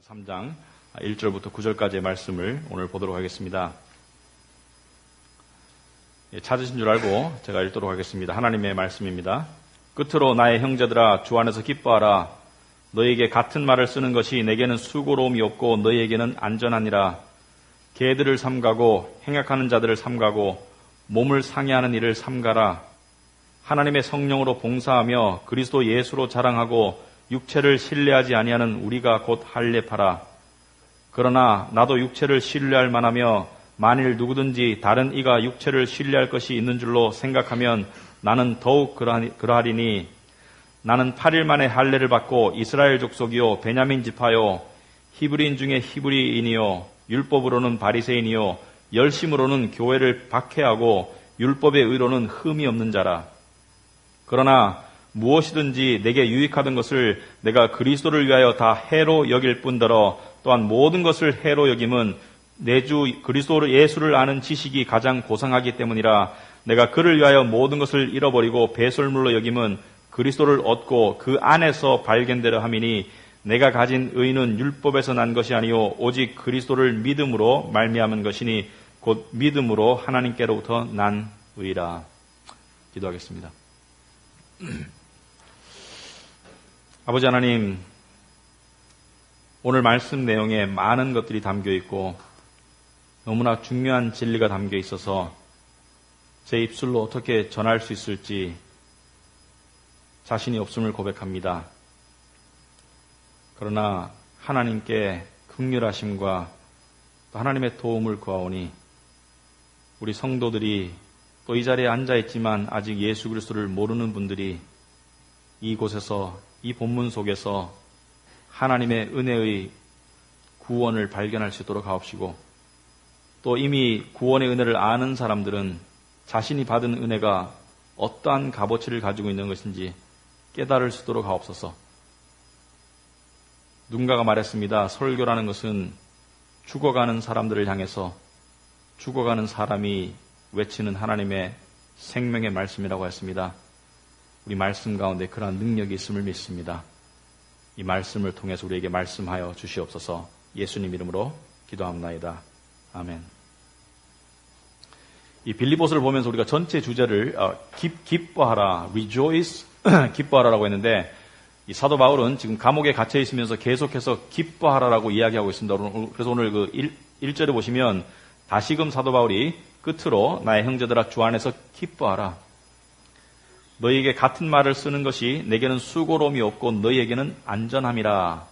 3장 1절부터 9절까지의 말씀을 오늘 보도록 하겠습니다. 찾으신 줄 알고 제가 읽도록 하겠습니다. 하나님의 말씀입니다. 끝으로 나의 형제들아 주 안에서 기뻐하라. 너희에게 같은 말을 쓰는 것이 내게는 수고로움이 없고 너희에게는 안전하니라. 개들을 삼가고 행악하는 자들을 삼가고 몸을 상해하는 일을 삼가라. 하나님의 성령으로 봉사하며 그리스도 예수로 자랑하고 육체를 신뢰하지 아니하는 우리가 곧 할례파라. 그러나 나도 육체를 신뢰할 만하며 만일 누구든지 다른 이가 육체를 신뢰할 것이 있는 줄로 생각하면 나는 더욱 그러하리니 나는 8일 만에 할례를 받고 이스라엘 족속이요 베냐민 지파요 히브리인 중에 히브리인이요 율법으로는 바리새인이요 열심으로는 교회를 박해하고 율법의 의로는 흠이 없는 자라. 그러나 무엇이든지 내게 유익하던 것을 내가 그리스도를 위하여 다 해로 여길 뿐더러 또한 모든 것을 해로 여김은 내 주 그리스도 예수를 아는 지식이 가장 고상하기 때문이라. 내가 그를 위하여 모든 것을 잃어버리고 배설물로 여김은 그리스도를 얻고 그 안에서 발견되려 함이니 내가 가진 의는 율법에서 난 것이 아니요 오직 그리스도를 믿음으로 말미암은 것이니 곧 믿음으로 하나님께로부터 난 의라. 기도하겠습니다. 아버지 하나님, 오늘 말씀 내용에 많은 것들이 담겨 있고 너무나 중요한 진리가 담겨 있어서 제 입술로 어떻게 전할 수 있을지 자신이 없음을 고백합니다. 그러나 하나님께 긍휼하심과 또 하나님의 도움을 구하오니 우리 성도들이 또 이 자리에 앉아 있지만 아직 예수 그리스도를 모르는 분들이 이곳에서 이 본문 속에서 하나님의 은혜의 구원을 발견할 수 있도록 하옵시고 또 이미 구원의 은혜를 아는 사람들은 자신이 받은 은혜가 어떠한 값어치를 가지고 있는 것인지 깨달을 수 있도록 하옵소서. 누군가가 말했습니다. 설교라는 것은 죽어가는 사람들을 향해서 죽어가는 사람이 외치는 하나님의 생명의 말씀이라고 했습니다. 우리 말씀 가운데 그러한 능력이 있음을 믿습니다. 이 말씀을 통해서 우리에게 말씀하여 주시옵소서. 예수님 이름으로 기도합나이다. 아멘. 이 빌립보서를 보면서 우리가 전체 주제를 기뻐하라, rejoice, 기뻐하라라고 했는데 이 사도 바울은 지금 감옥에 갇혀 있으면서 계속해서 기뻐하라라고 이야기하고 있습니다. 그래서 오늘 그 1절에 보시면 다시금 사도 바울이 끝으로 나의 형제들아 주 안에서 기뻐하라. 너희에게 같은 말을 쓰는 것이 내게는 수고로움이 없고 너희에게는 안전함이라.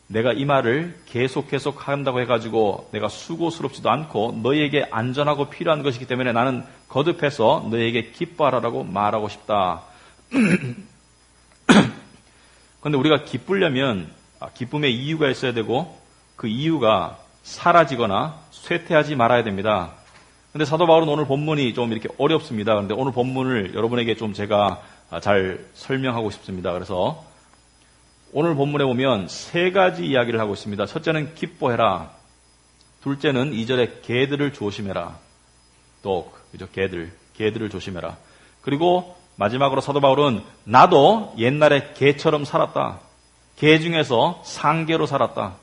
내가 이 말을 계속 한다고 해가지고 내가 수고스럽지도 않고 너희에게 안전하고 필요한 것이기 때문에 나는 거듭해서 너희에게 기뻐하라라고 말하고 싶다. 그런데 우리가 기쁘려면 기쁨의 이유가 있어야 되고 그 이유가 사라지거나 쇠퇴하지 말아야 됩니다. 근데 사도 바울은 오늘 본문이 좀 이렇게 어렵습니다. 그런데 오늘 본문을 여러분에게 좀 제가 잘 설명하고 싶습니다. 그래서 오늘 본문에 보면 세 가지 이야기를 하고 있습니다. 첫째는 기뻐해라. 둘째는 2절에 개들을 조심해라. 또 그죠? 개들을 조심해라. 그리고 마지막으로 사도 바울은 나도 옛날에 개처럼 살았다. 개 중에서 상개로 살았다.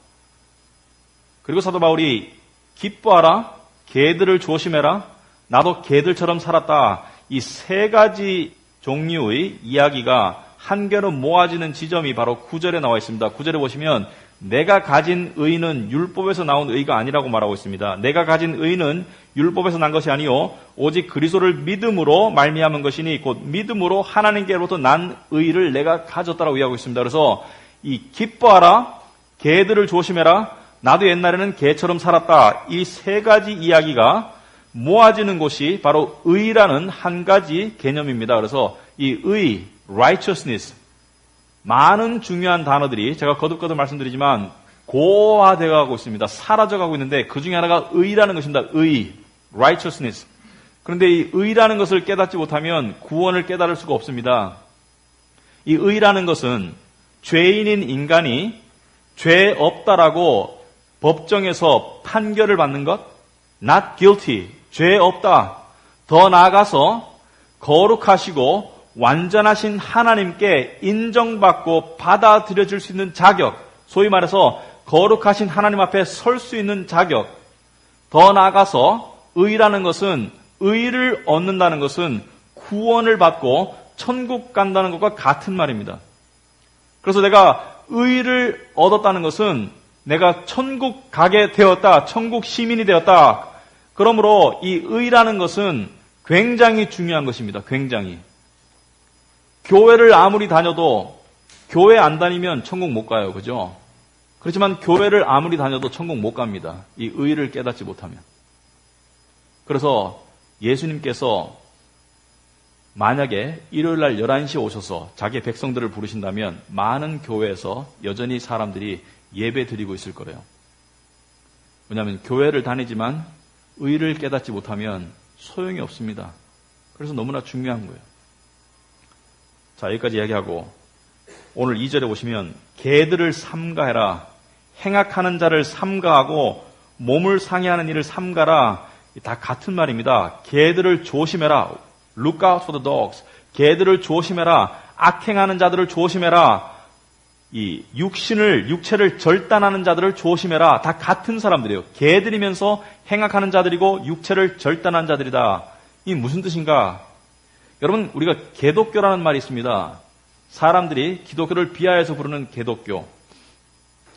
그리고 사도 바울이 기뻐하라. 개들을 조심해라. 나도 개들처럼 살았다. 이 세 가지 종류의 이야기가 한결은 모아지는 지점이 바로 9절에 나와 있습니다. 9절에 보시면 내가 가진 의는 율법에서 나온 의가 아니라고 말하고 있습니다. 내가 가진 의는 율법에서 난 것이 아니요 오직 그리스도를 믿음으로 말미암은 것이니 곧 믿음으로 하나님께로부터 난 의를 내가 가졌다라고 이야기하고 있습니다. 그래서 이 기뻐하라, 개들을 조심해라, 나도 옛날에는 개처럼 살았다. 이 세 가지 이야기가 모아지는 곳이 바로 의라는 한 가지 개념입니다. 그래서 이 의, righteousness, 많은 중요한 단어들이 제가 거듭 말씀드리지만 고화되어 가고 있습니다. 사라져가고 있는데 그 중에 하나가 의라는 것입니다. 의, righteousness. 그런데 이 의라는 것을 깨닫지 못하면 구원을 깨달을 수가 없습니다. 이 의라는 것은 죄인인 인간이 죄 없다라고 법정에서 판결을 받는 것, not guilty, 죄 없다. 더 나아가서 거룩하시고 완전하신 하나님께 인정받고 받아들여질 수 있는 자격, 소위 말해서 거룩하신 하나님 앞에 설 수 있는 자격, 더 나아가서 의라는 것은, 의를 얻는다는 것은 구원을 받고 천국 간다는 것과 같은 말입니다. 그래서 내가 의를 얻었다는 것은 내가 천국 가게 되었다, 천국 시민이 되었다. 그러므로 이 의라는 것은 굉장히 중요한 것입니다. 굉장히. 교회를 아무리 다녀도 교회 안 다니면 천국 못 가요. 그죠? 그렇지만 교회를 아무리 다녀도 천국 못 갑니다. 이 의를 깨닫지 못하면. 그래서 예수님께서 만약에 일요일날 11시에 오셔서 자기 백성들을 부르신다면 많은 교회에서 여전히 사람들이 예배 드리고 있을 거래요. 왜냐하면 교회를 다니지만 의를 깨닫지 못하면 소용이 없습니다. 그래서 너무나 중요한 거예요. 자, 여기까지 이야기하고 오늘 2절에 보시면 개들을 삼가해라. 행악하는 자를 삼가하고 몸을 상해하는 일을 삼가라. 다 같은 말입니다. 개들을 조심해라. Look out for the dogs. 개들을 조심해라. 악행하는 자들을 조심해라. 이 육체를 절단하는 자들을 조심해라. 다 같은 사람들이에요. 개들이면서 행악하는 자들이고 육체를 절단한 자들이다. 이 무슨 뜻인가? 여러분, 우리가 개독교라는 말이 있습니다. 사람들이 기독교를 비하해서 부르는 개독교.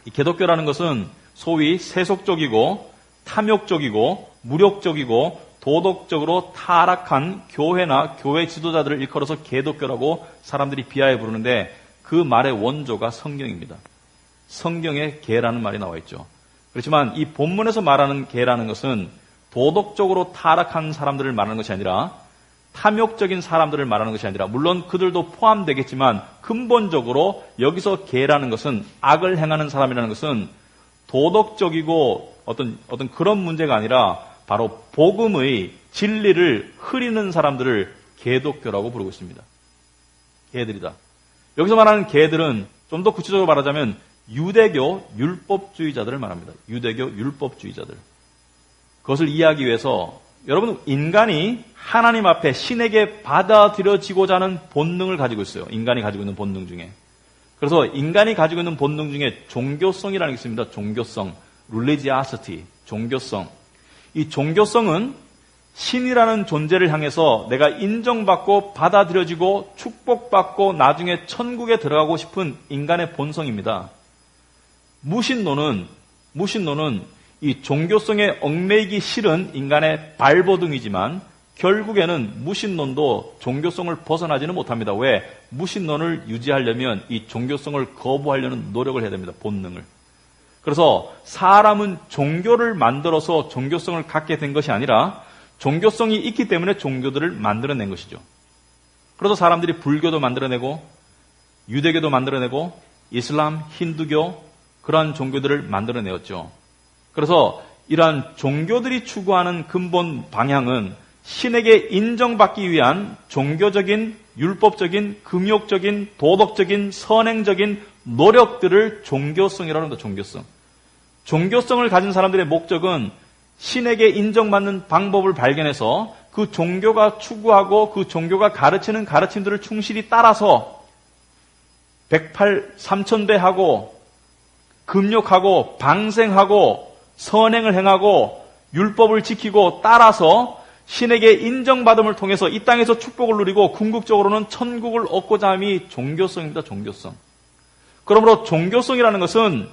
이 개독교라는 것은 소위 세속적이고 탐욕적이고 무력적이고 도덕적으로 타락한 교회나 교회 지도자들을 일컬어서 개독교라고 사람들이 비하해 부르는데 그 말의 원조가 성경입니다. 성경에 개라는 말이 나와 있죠. 그렇지만 이 본문에서 말하는 개라는 것은 도덕적으로 타락한 사람들을 말하는 것이 아니라 탐욕적인 사람들을 말하는 것이 아니라 물론 그들도 포함되겠지만 근본적으로 여기서 개라는 것은 악을 행하는 사람이라는 것은 도덕적이고 어떤 그런 문제가 아니라 바로 복음의 진리를 흐리는 사람들을 개독교라고 부르고 있습니다. 개들이다. 여기서 말하는 개들은 좀 더 구체적으로 말하자면 유대교 율법주의자들을 말합니다. 유대교 율법주의자들. 그것을 이해하기 위해서 여러분, 인간이 하나님 앞에 신에게 받아들여지고자 하는 본능을 가지고 있어요. 인간이 가지고 있는 본능 중에. 그래서 인간이 가지고 있는 본능 중에 종교성이라는 게 있습니다. 종교성, religiosity, 종교성. 이 종교성은 신이라는 존재를 향해서 내가 인정받고 받아들여지고 축복받고 나중에 천국에 들어가고 싶은 인간의 본성입니다. 무신론은 이 종교성에 얽매이기 싫은 인간의 발버둥이지만 결국에는 무신론도 종교성을 벗어나지는 못합니다. 왜? 무신론을 유지하려면 이 종교성을 거부하려는 노력을 해야 됩니다. 본능을. 그래서 사람은 종교를 만들어서 종교성을 갖게 된 것이 아니라 종교성이 있기 때문에 종교들을 만들어낸 것이죠. 그래서 사람들이 불교도 만들어내고 유대교도 만들어내고 이슬람, 힌두교 그러한 종교들을 만들어내었죠. 그래서 이러한 종교들이 추구하는 근본 방향은 신에게 인정받기 위한 종교적인, 율법적인, 금욕적인, 도덕적인, 선행적인 노력들을 종교성이라고 합니다. 종교성. 종교성을 가진 사람들의 목적은 신에게 인정받는 방법을 발견해서 그 종교가 추구하고 그 종교가 가르치는 가르침들을 충실히 따라서 108,3,000배 하고 금욕하고 방생하고 선행을 행하고 율법을 지키고 따라서 신에게 인정받음을 통해서 이 땅에서 축복을 누리고 궁극적으로는 천국을 얻고자 함이 종교성입니다. 종교성. 그러므로 종교성이라는 것은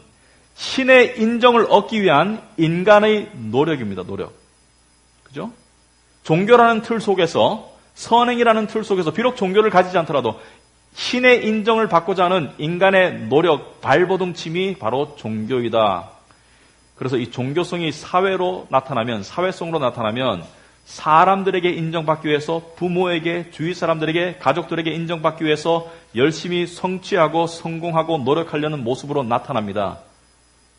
신의 인정을 얻기 위한 인간의 노력입니다. 노력. 그죠? 종교라는 틀 속에서 선행이라는 틀 속에서 비록 종교를 가지지 않더라도 신의 인정을 받고자 하는 인간의 노력, 발버둥침이 바로 종교이다. 그래서 이 종교성이 사회로 나타나면, 사회성으로 나타나면 사람들에게 인정받기 위해서 부모에게, 주위 사람들에게, 가족들에게 인정받기 위해서 열심히 성취하고 성공하고 노력하려는 모습으로 나타납니다.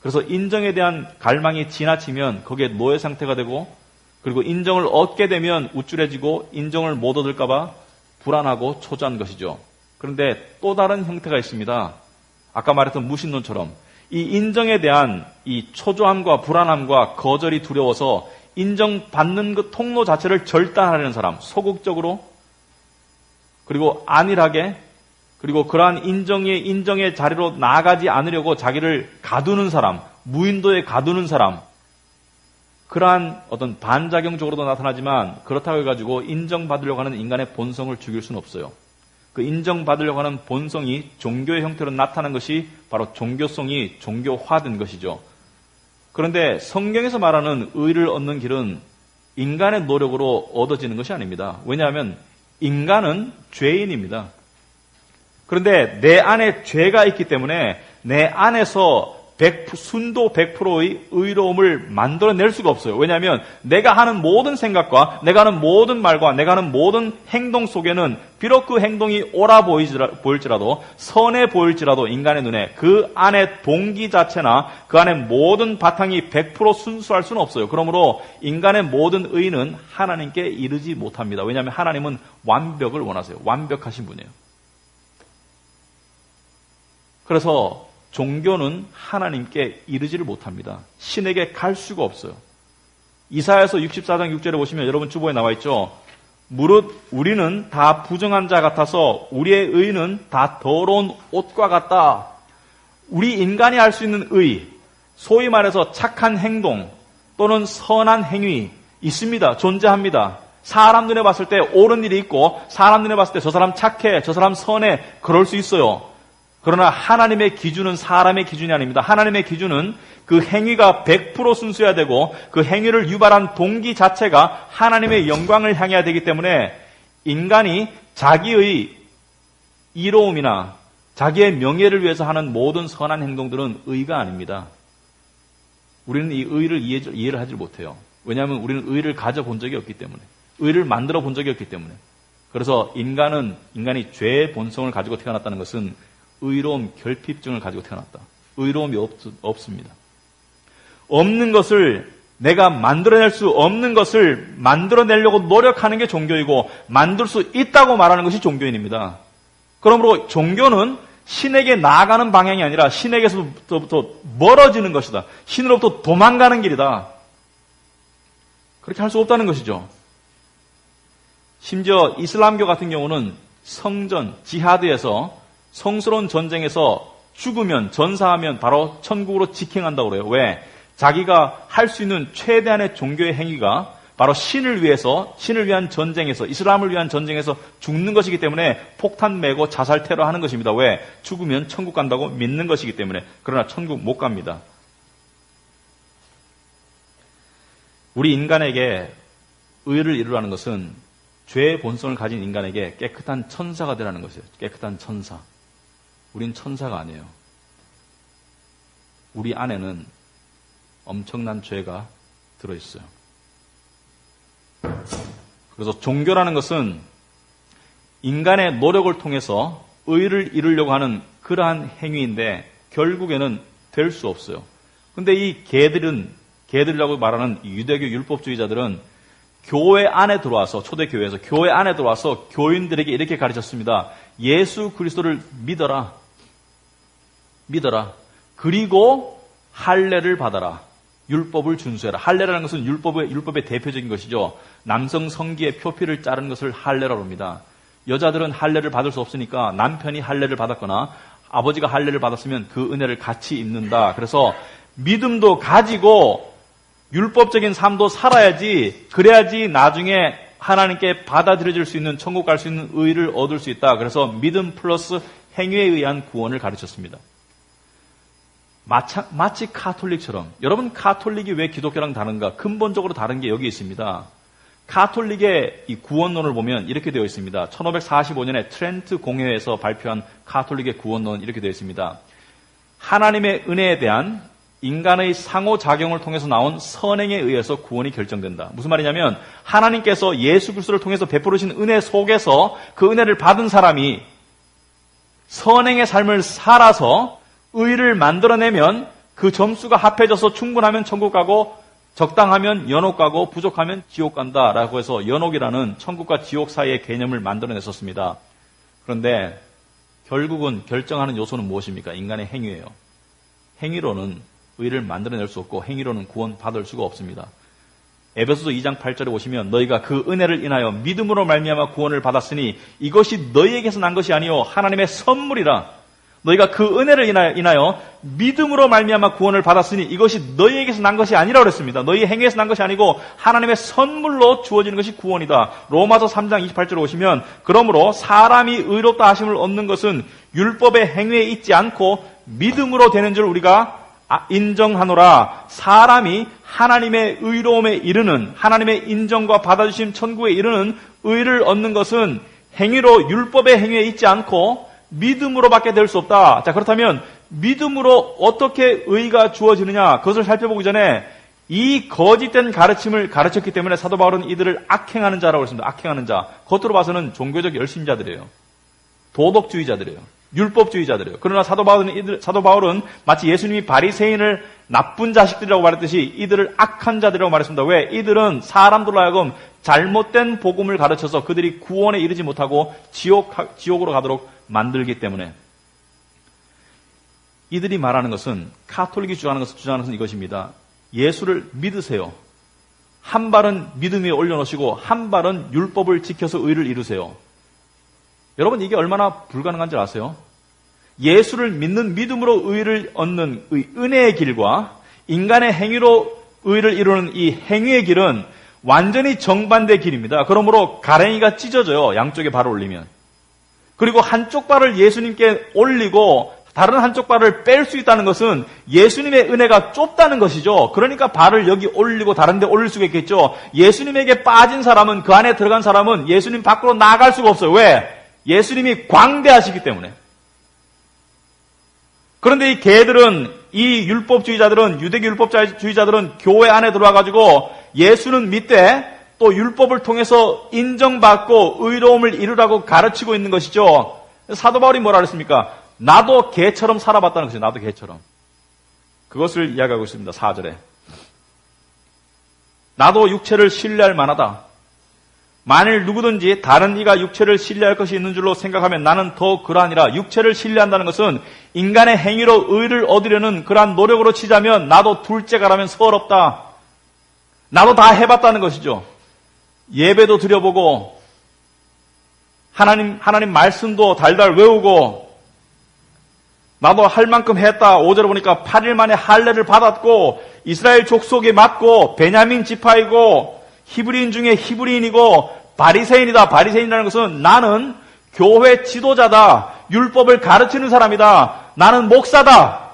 그래서 인정에 대한 갈망이 지나치면 거기에 노예 상태가 되고 그리고 인정을 얻게 되면 우쭐해지고 인정을 못 얻을까 봐 불안하고 초조한 것이죠. 그런데 또 다른 형태가 있습니다. 아까 말했던 무신론처럼 이 인정에 대한 이 초조함과 불안함과 거절이 두려워서 인정받는 그 통로 자체를 절단하려는 사람, 소극적으로 그리고 안일하게 그리고 그러한 인정의 자리로 나아가지 않으려고 자기를 가두는 사람, 무인도에 가두는 사람, 그러한 어떤 반작용적으로도 나타나지만 그렇다고 해가지고 인정받으려고 하는 인간의 본성을 죽일 수는 없어요. 그 인정받으려고 하는 본성이 종교의 형태로 나타난 것이 바로 종교성이 종교화된 것이죠. 그런데 성경에서 말하는 의를 얻는 길은 인간의 노력으로 얻어지는 것이 아닙니다. 왜냐하면 인간은 죄인입니다. 그런데 내 안에 죄가 있기 때문에 내 안에서 순도 100%의 의로움을 만들어낼 수가 없어요. 왜냐하면 내가 하는 모든 생각과 내가 하는 모든 말과 내가 하는 모든 행동 속에는 비록 그 행동이 옳아 보일지라도 선해 보일지라도 인간의 눈에 그 안에 동기 자체나 그 안에 모든 바탕이 100% 순수할 수는 없어요. 그러므로 인간의 모든 의는 하나님께 이르지 못합니다. 왜냐하면 하나님은 완벽을 원하세요. 완벽하신 분이에요. 그래서 종교는 하나님께 이르지를 못합니다. 신에게 갈 수가 없어요. 이사야서 64장 6절에 보시면 여러분 주보에 나와 있죠. 무릇 우리는 다 부정한 자 같아서 우리의 의는 다 더러운 옷과 같다. 우리 인간이 할 수 있는 의, 소위 말해서 착한 행동 또는 선한 행위 있습니다. 존재합니다. 사람 눈에 봤을 때 옳은 일이 있고 사람 눈에 봤을 때 저 사람 착해, 저 사람 선해, 그럴 수 있어요. 그러나 하나님의 기준은 사람의 기준이 아닙니다. 하나님의 기준은 그 행위가 100% 순수해야 되고 그 행위를 유발한 동기 자체가 하나님의 영광을 향해야 되기 때문에 인간이 자기의 이로움이나 자기의 명예를 위해서 하는 모든 선한 행동들은 의가 아닙니다. 우리는 이 의를 이해를 하지 못해요. 왜냐하면 우리는 의를 가져본 적이 없기 때문에, 의를 만들어 본 적이 없기 때문에. 그래서 인간이 죄의 본성을 가지고 태어났다는 것은 의로움 결핍증을 가지고 태어났다. 의로움이 없습니다. 없는 것을, 내가 만들어낼 수 없는 것을 만들어내려고 노력하는 게 종교이고 만들 수 있다고 말하는 것이 종교인입니다. 그러므로 종교는 신에게 나아가는 방향이 아니라 신에게서부터 멀어지는 것이다. 신으로부터 도망가는 길이다. 그렇게 할 수 없다는 것이죠. 심지어 이슬람교 같은 경우는 성전, 지하드에서 성스러운 전쟁에서 죽으면, 전사하면 바로 천국으로 직행한다고 그래요. 왜? 자기가 할 수 있는 최대한의 종교의 행위가 바로 신을 위한 전쟁에서, 이슬람을 위한 전쟁에서 죽는 것이기 때문에 폭탄 메고 자살 테러 하는 것입니다. 왜? 죽으면 천국 간다고 믿는 것이기 때문에. 그러나 천국 못 갑니다. 우리 인간에게 의를 이루라는 것은 죄의 본성을 가진 인간에게 깨끗한 천사가 되라는 것이에요. 깨끗한 천사. 우린 천사가 아니에요. 우리 안에는 엄청난 죄가 들어있어요. 그래서 종교라는 것은 인간의 노력을 통해서 의를 이루려고 하는 그러한 행위인데 결국에는 될 수 없어요. 그런데 이 개들이라고 말하는 유대교 율법주의자들은 교회 안에 들어와서, 초대교회에서 교회 안에 들어와서 교인들에게 이렇게 가르쳤습니다. 예수 그리스도를 믿어라. 그리고 할례를 받아라. 율법을 준수해라. 할례라는 것은 율법의 대표적인 것이죠. 남성 성기의 표피를 자르는 것을 할례라고 합니다. 여자들은 할례를 받을 수 없으니까 남편이 할례를 받았거나 아버지가 할례를 받았으면 그 은혜를 같이 입는다. 그래서 믿음도 가지고 율법적인 삶도 살아야지, 그래야지 나중에 하나님께 받아들여질 수 있는, 천국 갈 수 있는 의를 얻을 수 있다. 그래서 믿음 플러스 행위에 의한 구원을 가르쳤습니다. 마치 카톨릭처럼. 여러분, 카톨릭이 왜 기독교랑 다른가? 근본적으로 다른 게 여기 있습니다. 카톨릭의 이 구원론을 보면 이렇게 되어 있습니다. 1545년에 트렌트 공회에서 발표한 카톨릭의 구원론은 이렇게 되어 있습니다. 하나님의 은혜에 대한 인간의 상호작용을 통해서 나온 선행에 의해서 구원이 결정된다. 무슨 말이냐면 하나님께서 예수 그리스도를 통해서 베풀으신 은혜 속에서 그 은혜를 받은 사람이 선행의 삶을 살아서 의를 만들어내면 그 점수가 합해져서 충분하면 천국 가고 적당하면 연옥 가고 부족하면 지옥 간다라고 해서 연옥이라는 천국과 지옥 사이의 개념을 만들어냈었습니다. 그런데 결국은 결정하는 요소는 무엇입니까? 인간의 행위예요. 행위로는 의를 만들어낼 수 없고 행위로는 구원받을 수가 없습니다. 에베소서 2장 8절에 보시면 너희가 그 은혜를 인하여 믿음으로 말미암아 구원을 받았으니 이것이 너희에게서 난 것이 아니요 하나님의 선물이라. 너희가 그 은혜를 인하여 믿음으로 말미암아 구원을 받았으니 이것이 너희에게서 난 것이 아니라 그랬습니다. 너희 행위에서 난 것이 아니고 하나님의 선물로 주어지는 것이 구원이다. 로마서 3장 28절에 오시면 그러므로 사람이 의롭다 하심을 얻는 것은 율법의 행위에 있지 않고 믿음으로 되는 줄 우리가 인정하노라. 사람이 하나님의 의로움에 이르는, 하나님의 인정과 받아주심 천국에 이르는 의를 얻는 것은 행위로, 율법의 행위에 있지 않고 믿음으로밖에 될 수 없다. 자, 그렇다면 믿음으로 어떻게 의가 주어지느냐, 그것을 살펴보기 전에 이 거짓된 가르침을 가르쳤기 때문에 사도 바울은 이들을 악행하는 자라고 했습니다. 악행하는 자. 겉으로 봐서는 종교적 열심자들이에요. 도덕주의자들이에요. 율법주의자들이에요. 그러나 사도 바울은 마치 예수님이 바리새인을 나쁜 자식들이라고 말했듯이 이들을 악한 자들이라고 말했습니다. 왜? 이들은 사람들로 하여금 잘못된 복음을 가르쳐서 그들이 구원에 이르지 못하고 지옥으로 가도록 만들기 때문에. 이들이 말하는 것은, 카톨릭이 주장하는 것은 이것입니다. 예수를 믿으세요. 한 발은 믿음 위에 올려놓으시고 한 발은 율법을 지켜서 의를 이루세요. 여러분, 이게 얼마나 불가능한 줄 아세요? 예수를 믿는 믿음으로 의를 얻는 은혜의 길과 인간의 행위로 의를 이루는 이 행위의 길은 완전히 정반대 길입니다. 그러므로 가랭이가 찢어져요. 양쪽에 발을 올리면. 그리고 한쪽 발을 예수님께 올리고 다른 한쪽 발을 뺄 수 있다는 것은 예수님의 은혜가 좁다는 것이죠. 그러니까 발을 여기 올리고 다른 데 올릴 수가 있겠죠. 예수님에게 빠진 사람은, 그 안에 들어간 사람은 예수님 밖으로 나갈 수가 없어요. 왜? 예수님이 광대하시기 때문에. 그런데 이 개들은, 이 율법주의자들은, 유대교 율법주의자들은 교회 안에 들어와가지고 예수는 믿되 또 율법을 통해서 인정받고 의로움을 이루라고 가르치고 있는 것이죠. 사도 바울이 뭐라 그랬습니까? 나도 개처럼 살아봤다는 것이죠. 나도 개처럼. 그것을 이야기하고 있습니다. 4절에. 나도 육체를 신뢰할 만하다. 만일 누구든지 다른 이가 육체를 신뢰할 것이 있는 줄로 생각하면 나는 더 그러하니라. 육체를 신뢰한다는 것은 인간의 행위로 의를 얻으려는 그러한 노력으로 치자면 나도 둘째가라면 서럽다. 나도 다 해봤다는 것이죠. 예배도 드려보고 하나님 말씀도 달달 외우고 나도 할 만큼 했다. 5절에 보니까 8일 만에 할례를 받았고 이스라엘 족속에 맞고 베냐민 지파이고 히브리인 중에 히브리인이고 바리새인이다. 바리새인이라는 것은 나는 교회 지도자다. 율법을 가르치는 사람이다. 나는 목사다.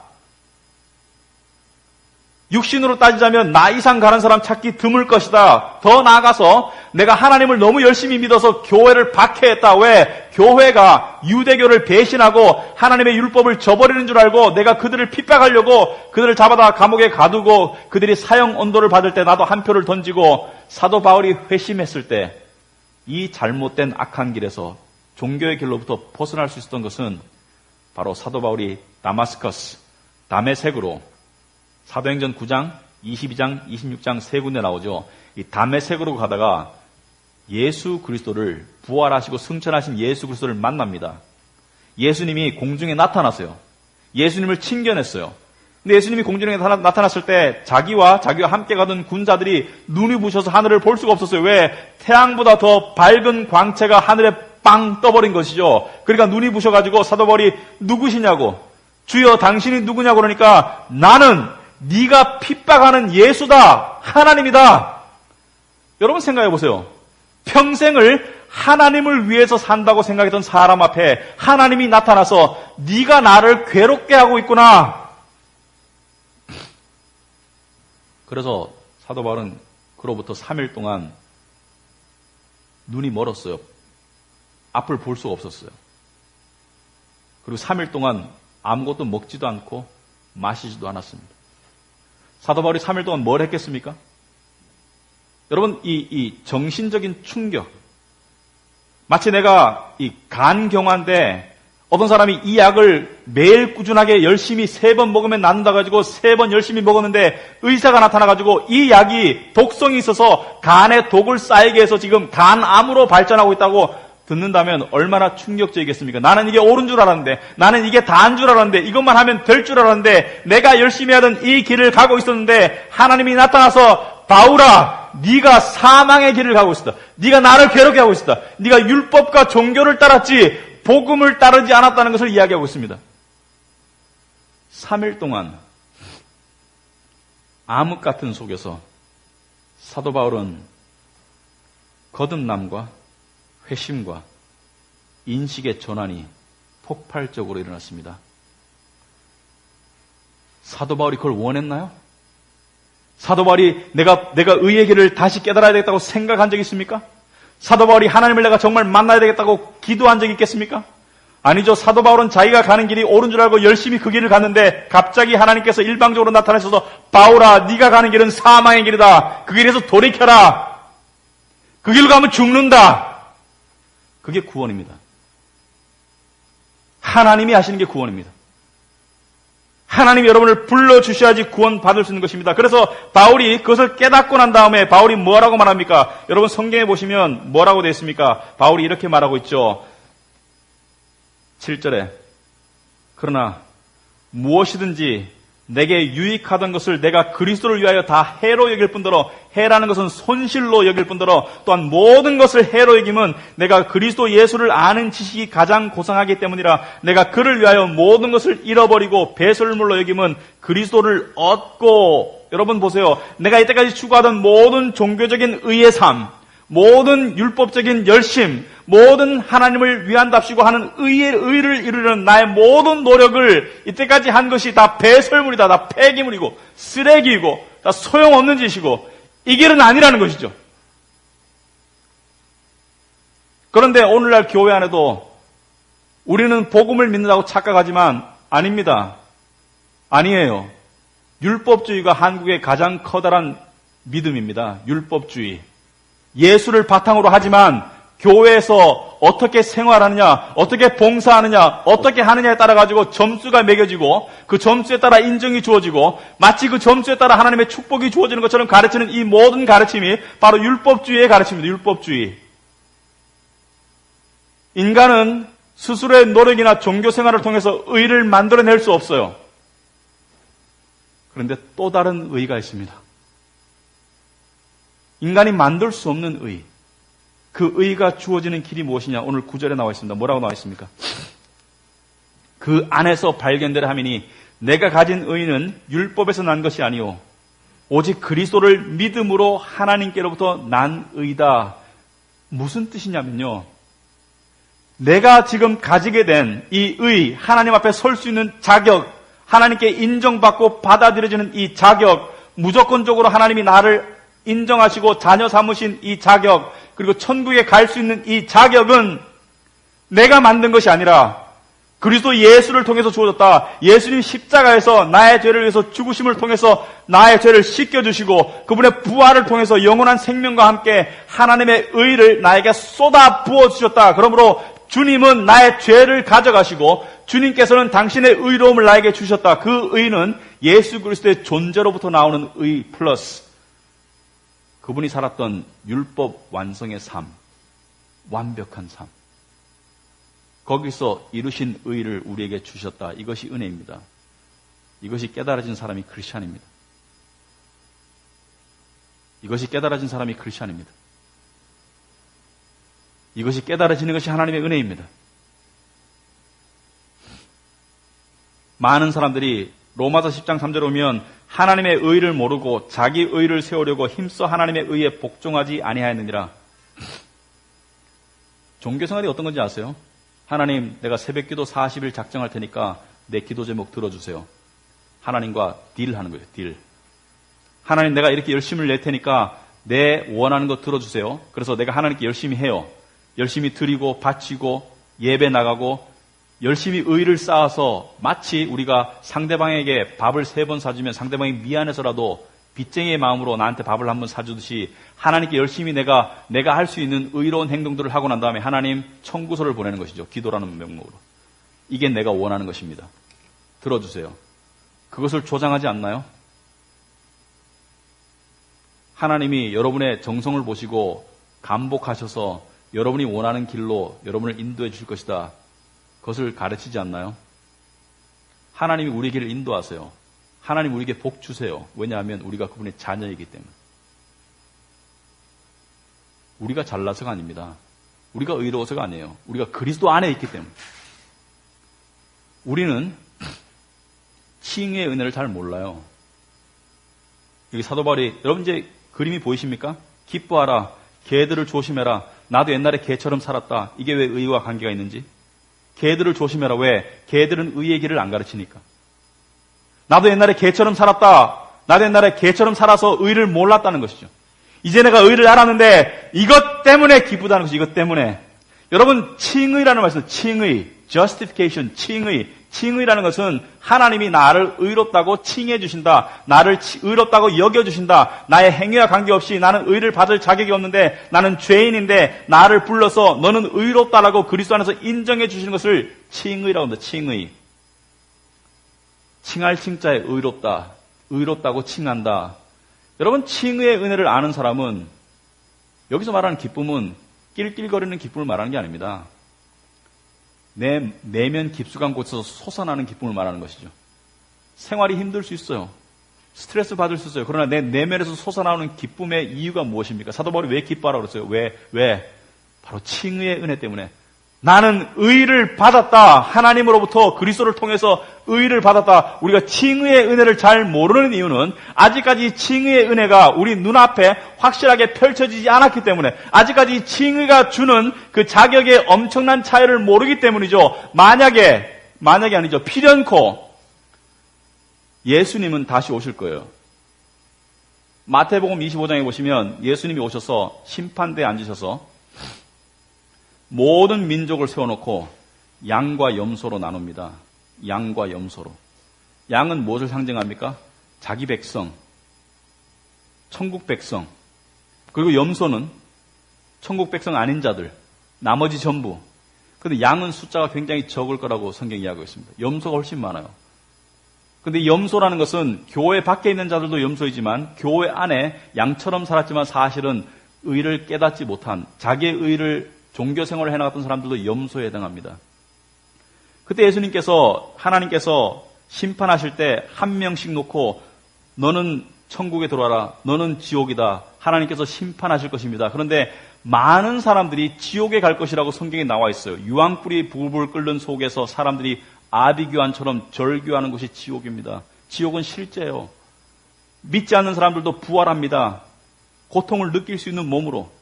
육신으로 따지자면 나 이상 가는 사람 찾기 드물 것이다. 더 나아가서 내가 하나님을 너무 열심히 믿어서 교회를 박해했다. 왜? 교회가 유대교를 배신하고 하나님의 율법을 저버리는 줄 알고 내가 그들을 핍박하려고 그들을 잡아다 감옥에 가두고 그들이 사형 언도를 받을 때 나도 한 표를 던지고 사도 바울이 회심했을 때 이 잘못된 악한 길에서 종교의 길로부터 벗어날 수 있었던 것은 바로 사도 바울이 다마스커스, 다메섹으로 사도행전 9장, 22장, 26장 세 군데 나오죠. 이 다메섹으로 가다가 예수 그리스도를 부활하시고 승천하신 예수 그리스도를 만납니다. 예수님이 공중에 나타났어요. 예수님을 친견했어요. 근데 예수님이 공중에 나타났을 때 자기와 함께 가던 군자들이 눈이 부셔서 하늘을 볼 수가 없었어요. 왜? 태양보다 더 밝은 광채가 하늘에 빵 떠버린 것이죠. 그러니까 눈이 부셔가지고 사도 바울이 누구시냐고, 주여 당신이 누구냐고 그러니까 나는 네가 핍박하는 예수다. 하나님이다. 여러분 생각해 보세요. 평생을 하나님을 위해서 산다고 생각했던 사람 앞에 하나님이 나타나서 네가 나를 괴롭게 하고 있구나. 그래서 사도 바울은 그로부터 3일 동안 눈이 멀었어요. 앞을 볼 수가 없었어요. 그리고 3일 동안 아무것도 먹지도 않고 마시지도 않았습니다. 사도 바울이 3일 동안 뭘 했겠습니까? 여러분, 이 정신적인 충격. 마치 내가 이 간경화인데 어떤 사람이 이 약을 매일 꾸준하게 열심히 3번 먹으면 낫는다 가지고 3번 열심히 먹었는데 의사가 나타나가지고 이 약이 독성이 있어서 간에 독을 쌓이게 해서 지금 간암으로 발전하고 있다고 듣는다면 얼마나 충격적이겠습니까? 나는 이게 옳은 줄 알았는데, 나는 이게 다인 줄 알았는데, 이것만 하면 될 줄 알았는데, 내가 열심히 하던 이 길을 가고 있었는데 하나님이 나타나서 바울아, 네가 사망의 길을 가고 있었다. 네가 나를 괴롭게 하고 있었다. 네가 율법과 종교를 따랐지 복음을 따르지 않았다는 것을 이야기하고 있습니다. 3일 동안 암흑 같은 속에서 사도 바울은 거듭남과 회심과 인식의 전환이 폭발적으로 일어났습니다. 사도 바울이 그걸 원했나요? 사도 바울이 내가 의의 길을 다시 깨달아야 되겠다고 생각한 적이 있습니까? 사도 바울이 하나님을 내가 정말 만나야 되겠다고 기도한 적이 있겠습니까? 아니죠. 사도 바울은 자기가 가는 길이 옳은 줄 알고 열심히 그 길을 갔는데 갑자기 하나님께서 일방적으로 나타나셔서 바울아, 네가 가는 길은 사망의 길이다. 그 길에서 돌이켜라. 그 길로 가면 죽는다. 그게 구원입니다. 하나님이 하시는 게 구원입니다. 하나님이 여러분을 불러주셔야지 구원 받을 수 있는 것입니다. 그래서 바울이 그것을 깨닫고 난 다음에 바울이 뭐라고 말합니까? 여러분 성경에 보시면 뭐라고 되어 있습니까? 바울이 이렇게 말하고 있죠. 7절에 그러나 무엇이든지 내게 유익하던 것을 내가 그리스도를 위하여 다 해로 여길 뿐더러, 해라는 것은 손실로 여길 뿐더러 또한 모든 것을 해로 여김은 내가 그리스도 예수를 아는 지식이 가장 고상하기 때문이라. 내가 그를 위하여 모든 것을 잃어버리고 배설물로 여김은 그리스도를 얻고. 여러분 보세요. 내가 이때까지 추구하던 모든 종교적인 의의 삶, 모든 율법적인 열심, 모든 하나님을 위한답시고 하는 의를 이루려는 나의 모든 노력을 이때까지 한 것이 다 배설물이다. 다 폐기물이고 쓰레기이고 다 소용없는 짓이고 이 길은 아니라는 것이죠. 그런데 오늘날 교회 안에도 우리는 복음을 믿는다고 착각하지만 아닙니다. 아니에요. 율법주의가 한국의 가장 커다란 믿음입니다. 율법주의. 예수를 바탕으로 하지만 교회에서 어떻게 생활하느냐, 어떻게 봉사하느냐, 어떻게 하느냐에 따라 가지고 점수가 매겨지고 그 점수에 따라 인정이 주어지고 마치 그 점수에 따라 하나님의 축복이 주어지는 것처럼 가르치는 이 모든 가르침이 바로 율법주의의 가르침입니다. 율법주의. 인간은 스스로의 노력이나 종교생활을 통해서 의를 만들어낼 수 없어요. 그런데 또 다른 의가 있습니다. 인간이 만들 수 없는 의. 그 의가 주어지는 길이 무엇이냐? 오늘 9절에 나와 있습니다. 뭐라고 나와 있습니까? 그 안에서 발견되려 함이니 내가 가진 의는 율법에서 난 것이 아니오 오직 그리스도를 믿음으로 하나님께로부터 난 의다. 무슨 뜻이냐면요. 내가 지금 가지게 된 이 의, 하나님 앞에 설 수 있는 자격, 하나님께 인정받고 받아들여지는 이 자격, 무조건적으로 하나님이 나를 인정하시고 자녀 삼으신 이 자격, 그리고 천국에 갈 수 있는 이 자격은 내가 만든 것이 아니라 그리스도 예수를 통해서 주어졌다. 예수님 십자가에서 나의 죄를 위해서 죽으심을 통해서 나의 죄를 씻겨주시고 그분의 부활을 통해서 영원한 생명과 함께 하나님의 의를 나에게 쏟아 부어주셨다. 그러므로 주님은 나의 죄를 가져가시고 주님께서는 당신의 의로움을 나에게 주셨다. 그 의는 예수 그리스도의 존재로부터 나오는 의 플러스 그분이 살았던 율법 완성의 삶, 완벽한 삶. 거기서 이루신 의를 우리에게 주셨다. 이것이 은혜입니다. 이것이 깨달아진 사람이 크리스찬입니다. 이것이 깨달아진 사람이 크리스찬입니다. 이것이 깨달아지는 것이 하나님의 은혜입니다. 많은 사람들이 로마서 10장 3절에 오면 하나님의 의를 모르고 자기 의를 세우려고 힘써 하나님의 의에 복종하지 아니하였느니라. 종교생활이 어떤 건지 아세요? 하나님, 내가 새벽기도 40일 작정할 테니까 내 기도 제목 들어주세요. 하나님과 딜하는 거예요. 딜. 하나님, 내가 이렇게 열심을 낼 테니까 내 원하는 거 들어주세요. 그래서 내가 하나님께 열심히 해요. 열심히 드리고 바치고 예배 나가고 열심히 의를 쌓아서 마치 우리가 상대방에게 밥을 3번 사주면 상대방이 미안해서라도 빚쟁이의 마음으로 나한테 밥을 한번 사주듯이 하나님께 열심히 내가 할 수 있는 의로운 행동들을 하고 난 다음에 하나님 청구서를 보내는 것이죠. 기도라는 명목으로. 이게 내가 원하는 것입니다. 들어주세요. 그것을 조장하지 않나요? 하나님이 여러분의 정성을 보시고 감복하셔서 여러분이 원하는 길로 여러분을 인도해 주실 것이다. 그것을 가르치지 않나요? 하나님이 우리 길을 인도하세요. 하나님 우리에게 복 주세요. 왜냐하면 우리가 그분의 자녀이기 때문에. 우리가 잘나서가 아닙니다. 우리가 의로워서가 아니에요. 우리가 그리스도 안에 있기 때문에. 우리는 칭의의 은혜를 잘 몰라요. 여기 사도 바울이, 여러분 이제 그림이 보이십니까? 기뻐하라, 개들을 조심해라, 나도 옛날에 개처럼 살았다. 이게 왜 의와 관계가 있는지? 개들을 조심해라. 왜? 개들은 의의 길을 안 가르치니까. 나도 옛날에 개처럼 살았다. 나도 옛날에 개처럼 살아서 의를 몰랐다는 것이죠. 이제 내가 의를 알았는데 이것 때문에 기쁘다는 것이, 이것 때문에. 여러분, 칭의라는 말씀은 칭의, justification, 칭의라는 것은 하나님이 나를 의롭다고 칭해 주신다. 나를 의롭다고 여겨 주신다. 나의 행위와 관계없이 나는 의를 받을 자격이 없는데, 나는 죄인인데 나를 불러서 너는 의롭다라고 그리스도 안에서 인정해 주시는 것을 칭의라고 합니다. 칭의. 칭할 칭자에 의롭다. 의롭다고 칭한다. 여러분, 칭의의 은혜를 아는 사람은, 여기서 말하는 기쁨은 낄낄거리는 기쁨을 말하는 게 아닙니다. 내 내면 깊숙한 곳에서 솟아나는 기쁨을 말하는 것이죠. 생활이 힘들 수 있어요. 스트레스 받을 수 있어요. 그러나 내 내면에서 솟아나오는 기쁨의 이유가 무엇입니까? 사도 바울이 왜 기뻐하라고 그랬어요? 왜? 바로 칭의의 은혜 때문에. 나는 의를 받았다. 하나님으로부터 그리스도를 통해서 의를 받았다. 우리가 칭의의 은혜를 잘 모르는 이유는 아직까지 칭의의 은혜가 우리 눈앞에 확실하게 펼쳐지지 않았기 때문에, 아직까지 칭의가 주는 그 자격의 엄청난 차이를 모르기 때문이죠. 만약에 아니죠. 필연코 예수님은 다시 오실 거예요. 마태복음 25장에 보시면 예수님이 오셔서 심판대에 앉으셔서 모든 민족을 세워놓고 양과 염소로 나눕니다. 양과 염소로. 양은 무엇을 상징합니까? 자기 백성, 천국 백성. 그리고 염소는 천국 백성 아닌 자들, 나머지 전부. 그런데 양은 숫자가 굉장히 적을 거라고 성경이 이야기하고 있습니다. 염소가 훨씬 많아요. 그런데 염소라는 것은 교회 밖에 있는 자들도 염소이지만 교회 안에 양처럼 살았지만 사실은 의를 깨닫지 못한, 자기의 의를 종교 생활을 해나갔던 사람들도 염소에 해당합니다. 그때 하나님께서 심판하실 때 한 명씩 놓고 너는 천국에 들어와라, 너는 지옥이다. 하나님께서 심판하실 것입니다. 그런데 많은 사람들이 지옥에 갈 것이라고 성경에 나와 있어요. 유황불이 불불 끓는 속에서 사람들이 아비규환처럼 절규하는 곳이 지옥입니다. 지옥은 실제예요. 믿지 않는 사람들도 부활합니다. 고통을 느낄 수 있는 몸으로.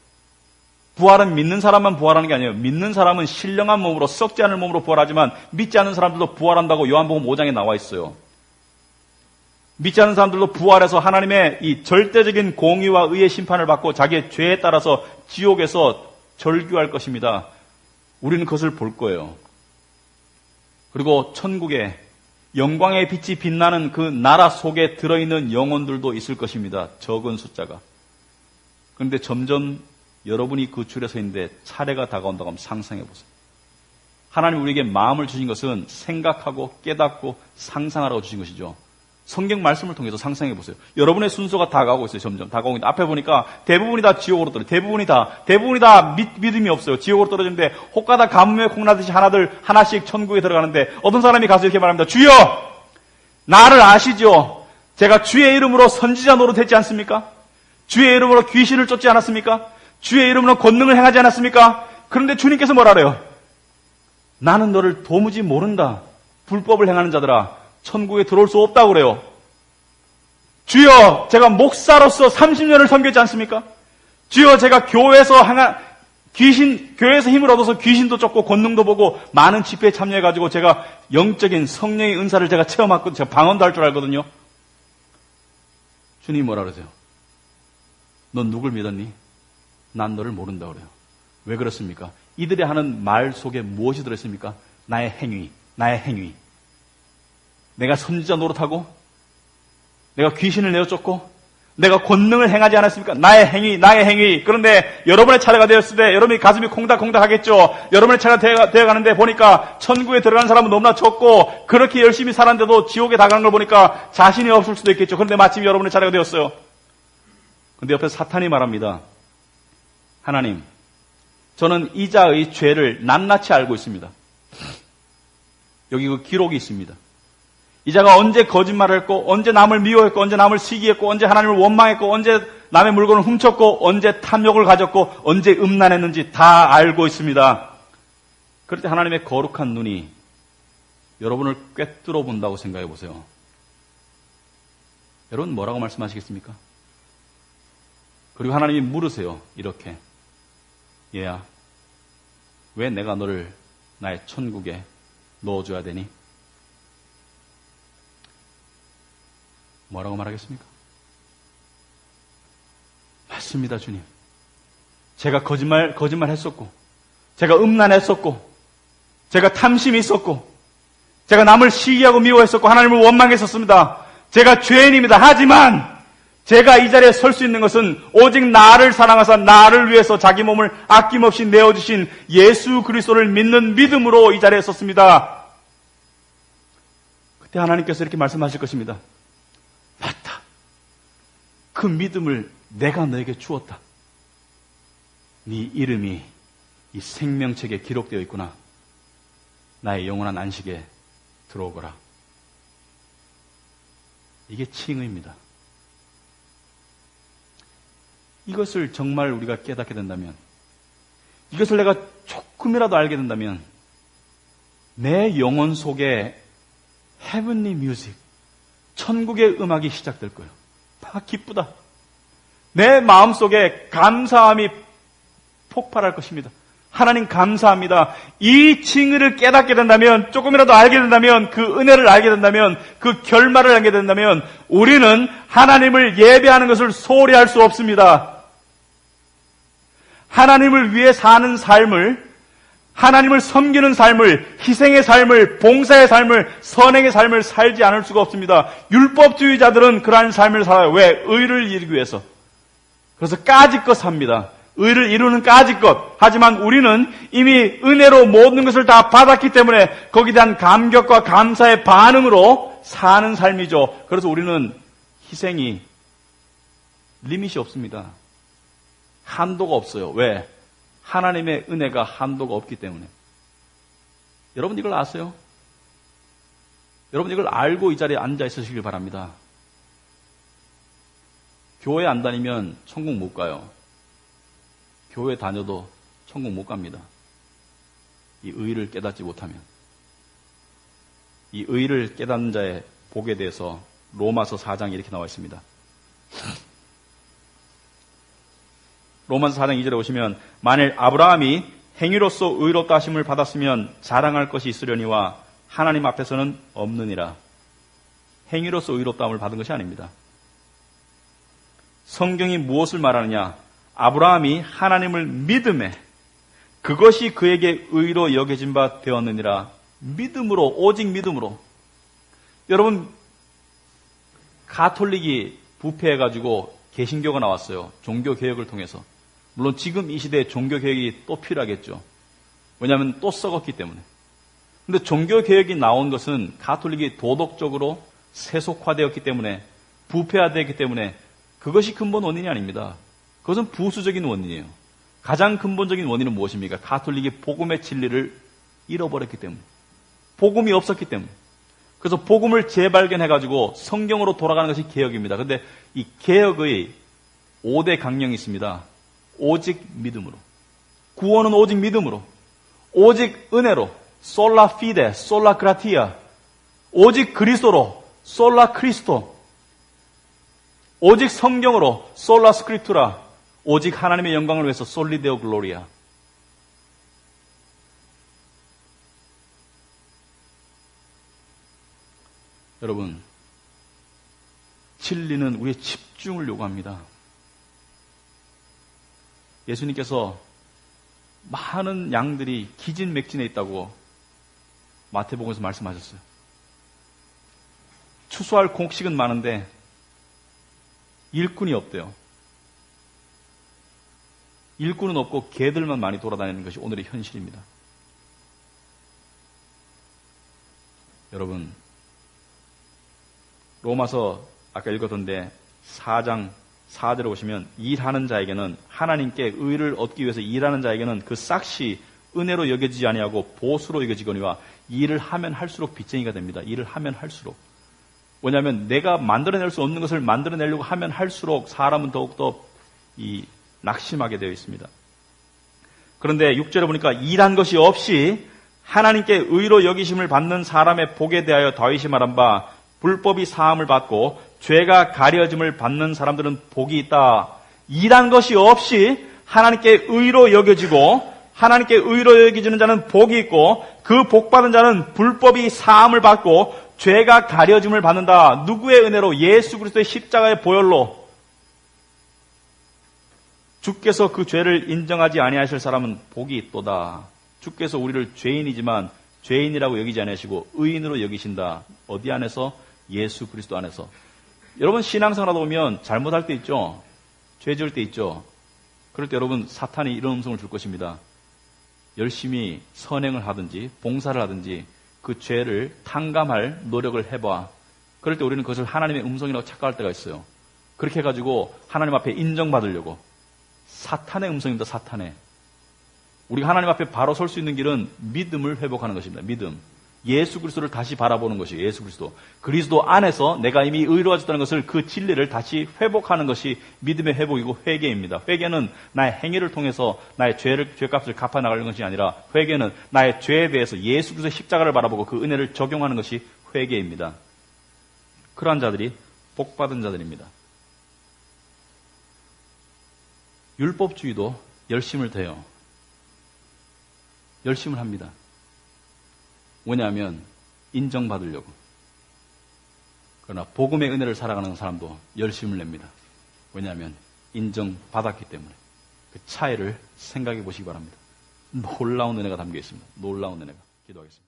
부활은 믿는 사람만 부활하는 게 아니에요. 믿는 사람은 신령한 몸으로, 썩지 않을 몸으로 부활하지만 믿지 않는 사람들도 부활한다고 요한복음 5장에 나와 있어요. 믿지 않는 사람들도 부활해서 하나님의 이 절대적인 공의와 의의 심판을 받고 자기의 죄에 따라서 지옥에서 절규할 것입니다. 우리는 그것을 볼 거예요. 그리고 천국에 영광의 빛이 빛나는 그 나라 속에 들어있는 영혼들도 있을 것입니다. 적은 숫자가. 그런데 점점 여러분이 그 줄에 서 있는데 차례가 다가온다고 하면 상상해 보세요. 하나님 우리에게 마음을 주신 것은 생각하고 깨닫고 상상하라고 주신 것이죠. 성경 말씀을 통해서 상상해 보세요. 여러분의 순서가 다가오고 있어요. 점점 다가오고 있는데 앞에 보니까 대부분이 다 지옥으로 떨어져요. 대부분이 다 믿음이 없어요. 지옥으로 떨어지는데 혹가다 가뭄에 콩나듯이 하나씩 천국에 들어가는데 어떤 사람이 가서 이렇게 말합니다. 주여, 나를 아시죠? 제가 주의 이름으로 선지자 노릇했지 않습니까? 주의 이름으로 귀신을 쫓지 않았습니까? 주의 이름으로 권능을 행하지 않았습니까? 그런데 주님께서 뭐라 그래요? 나는 너를 도무지 모른다. 불법을 행하는 자들아, 천국에 들어올 수 없다고 그래요. 주여, 제가 목사로서 30년을 섬겼지 않습니까? 주여, 제가 교회에서 힘을 얻어서 귀신도 쫓고 권능도 보고 많은 집회에 참여해가지고 제가 영적인 성령의 은사를 제가 체험했거든요. 제가 방언도 할 줄 알거든요. 주님이 뭐라 그러세요? 넌 누굴 믿었니? 난 너를 모른다 그래요. 왜 그렇습니까? 이들이 하는 말 속에 무엇이 들어있습니까? 나의 행위. 내가 선지자 노릇하고, 내가 귀신을 내어쫓고, 내가 권능을 행하지 않았습니까? 나의 행위. 그런데 여러분의 차례가 되었을 때 여러분이 가슴이 콩닥콩닥 하겠죠. 여러분의 차례가 되어가는데 보니까 천국에 들어간 사람은 너무나 적고 그렇게 열심히 살았는데도 지옥에 다가는 걸 보니까 자신이 없을 수도 있겠죠. 그런데 마침 여러분의 차례가 되었어요. 그런데 옆에 사탄이 말합니다. 하나님, 저는 이자의 죄를 낱낱이 알고 있습니다. 여기 그 기록이 있습니다. 이자가 언제 거짓말을 했고, 언제 남을 미워했고, 언제 남을 시기했고, 언제 하나님을 원망했고, 언제 남의 물건을 훔쳤고, 언제 탐욕을 가졌고, 언제 음란했는지 다 알고 있습니다. 그럴 때 하나님의 거룩한 눈이 여러분을 꿰뚫어 본다고 생각해 보세요. 여러분 뭐라고 말씀하시겠습니까? 그리고 하나님이 물으세요. 이렇게. 얘야, 왜 내가 너를 나의 천국에 넣어줘야 되니? 뭐라고 말하겠습니까? 맞습니다, 주님. 제가 거짓말 했었고, 제가 음란했었고, 제가 탐심이 있었고, 제가 남을 시기하고 미워했었고, 하나님을 원망했었습니다. 제가 죄인입니다. 하지만 제가 이 자리에 설 수 있는 것은 오직 나를 사랑하사 나를 위해서 자기 몸을 아낌없이 내어주신 예수 그리스도를 믿는 믿음으로 이 자리에 섰습니다. 그때 하나님께서 이렇게 말씀하실 것입니다. 맞다. 그 믿음을 내가 너에게 주었다. 네 이름이 이 생명책에 기록되어 있구나. 나의 영원한 안식에 들어오거라. 이게 칭의입니다. 이것을 정말 우리가 깨닫게 된다면, 이것을 내가 조금이라도 알게 된다면 내 영혼 속에 헤븐리 뮤직, 천국의 음악이 시작될 거예요. 기쁘다. 내 마음속에 감사함이 폭발할 것입니다. 하나님 감사합니다. 이 칭의를 깨닫게 된다면, 조금이라도 알게 된다면, 그 은혜를 알게 된다면, 그 결말을 알게 된다면 우리는 하나님을 예배하는 것을 소홀히 할 수 없습니다. 하나님을 위해 사는 삶을, 하나님을 섬기는 삶을, 희생의 삶을, 봉사의 삶을, 선행의 삶을 살지 않을 수가 없습니다. 율법주의자들은 그러한 삶을 살아요. 왜? 의를 이루기 위해서. 그래서 까짓것 삽니다. 의를 이루는 까짓것. 하지만 우리는 이미 은혜로 모든 것을 다 받았기 때문에 거기에 대한 감격과 감사의 반응으로 사는 삶이죠. 그래서 우리는 희생이 리밋이 없습니다. 한도가 없어요. 왜? 하나님의 은혜가 한도가 없기 때문에. 여러분 이걸 아세요? 여러분 이걸 알고 이 자리에 앉아 있으시길 바랍니다. 교회 안 다니면 천국 못 가요. 교회 다녀도 천국 못 갑니다. 이 의를 깨닫지 못하면. 이 의를 깨닫는 자의 복에 대해서 로마서 4장에 이렇게 나와 있습니다. 로마서 4장 2절에 보시면, 만일 아브라함이 행위로서 의롭다 하심을 받았으면 자랑할 것이 있으려니와 하나님 앞에서는 없느니라. 행위로서 의롭다함을 받은 것이 아닙니다. 성경이 무엇을 말하느냐? 아브라함이 하나님을 믿음에 그것이 그에게 의로 여겨진 바 되었느니라. 믿음으로, 오직 믿음으로. 여러분, 가톨릭이 부패해가지고 개신교가 나왔어요. 종교개혁을 통해서. 물론 지금 이 시대에 종교개혁이 또 필요하겠죠. 왜냐하면 또 썩었기 때문에. 근데 종교개혁이 나온 것은 가톨릭이 도덕적으로 세속화되었기 때문에, 부패화되었기 때문에 그것이 근본 원인이 아닙니다. 그것은 부수적인 원인이에요. 가장 근본적인 원인은 무엇입니까? 가톨릭이 복음의 진리를 잃어버렸기 때문에. 복음이 없었기 때문에. 그래서 복음을 재발견해가지고 성경으로 돌아가는 것이 개혁입니다. 그런데 이 개혁의 5대 강령이 있습니다. 오직 믿음으로. 구원은 오직 믿음으로. 오직 은혜로. 솔라 피데, 솔라 그라티아. 오직 그리스도로. 솔라 크리스토. 오직 성경으로. 솔라 스크립투라. 오직 하나님의 영광을 위해서 솔리데오 글로리아. 여러분, 진리는 우리의 집중을 요구합니다. 예수님께서 많은 양들이 기진맥진해 있다고 마태복음에서 말씀하셨어요. 추수할 곡식은 많은데 일꾼이 없대요. 일꾼은 없고 개들만 많이 돌아다니는 것이 오늘의 현실입니다. 여러분, 로마서 아까 읽었던데 4장 4절에 보시면, 일하는 자에게는, 하나님께 의를 얻기 위해서 일하는 자에게는 그 싹시 은혜로 여겨지지 아니하고 보수로 여겨지거니와, 일을 하면 할수록 빚쟁이가 됩니다. 일을 하면 할수록. 왜냐하면 내가 만들어낼 수 없는 것을 만들어내려고 하면 할수록 사람은 더욱더 낙심하게 되어 있습니다. 그런데 6절에 보니까 일한 것이 없이 하나님께 의로 여기심을 받는 사람의 복에 대하여 다윗이 말한 바, 불법이 사함을 받고 죄가 가려짐을 받는 사람들은 복이 있다. 일한 것이 없이 하나님께 의로 여겨지고 하나님께 의로 여겨지는 자는 복이 있고 그 복받은 자는 불법이 사함을 받고 죄가 가려짐을 받는다. 누구의 은혜로? 예수 그리스도의 십자가의 보혈로. 주께서 그 죄를 인정하지 아니하실 사람은 복이 있도다. 주께서 우리를 죄인이지만 죄인이라고 여기지 아니하시고 의인으로 여기신다. 어디 안에서? 예수 그리스도 안에서. 여러분 신앙생활하다 보면 잘못할 때 있죠. 죄 지을 때 있죠. 그럴 때 여러분 사탄이 이런 음성을 줄 것입니다. 열심히 선행을 하든지 봉사를 하든지 그 죄를 탕감할 노력을 해봐. 그럴 때 우리는 그것을 하나님의 음성이라고 착각할 때가 있어요. 그렇게 해가지고 하나님 앞에 인정받으려고. 사탄의 음성입니다. 사탄의. 우리가 하나님 앞에 바로 설 수 있는 길은 믿음을 회복하는 것입니다. 믿음. 예수 그리스도를 다시 바라보는 것이에요. 예수 그리스도. 그리스도 안에서 내가 이미 의로워졌다는 것을 그 진리를 다시 회복하는 것이 믿음의 회복이고 회개입니다. 회개는 나의 행위를 통해서 나의 죄값을 갚아 나가는 것이 아니라 회개는 나의 죄에 대해서 예수 그리스도의 십자가를 바라보고 그 은혜를 적용하는 것이 회개입니다. 그러한 자들이 복받은 자들입니다. 율법주의도 열심을 더해요. 열심을 합니다. 뭐냐면 인정받으려고. 그러나 복음의 은혜를 살아가는 사람도 열심을 냅니다. 왜냐하면 인정받았기 때문에. 그 차이를 생각해 보시기 바랍니다. 놀라운 은혜가 담겨 있습니다. 놀라운 은혜가. 기도하겠습니다.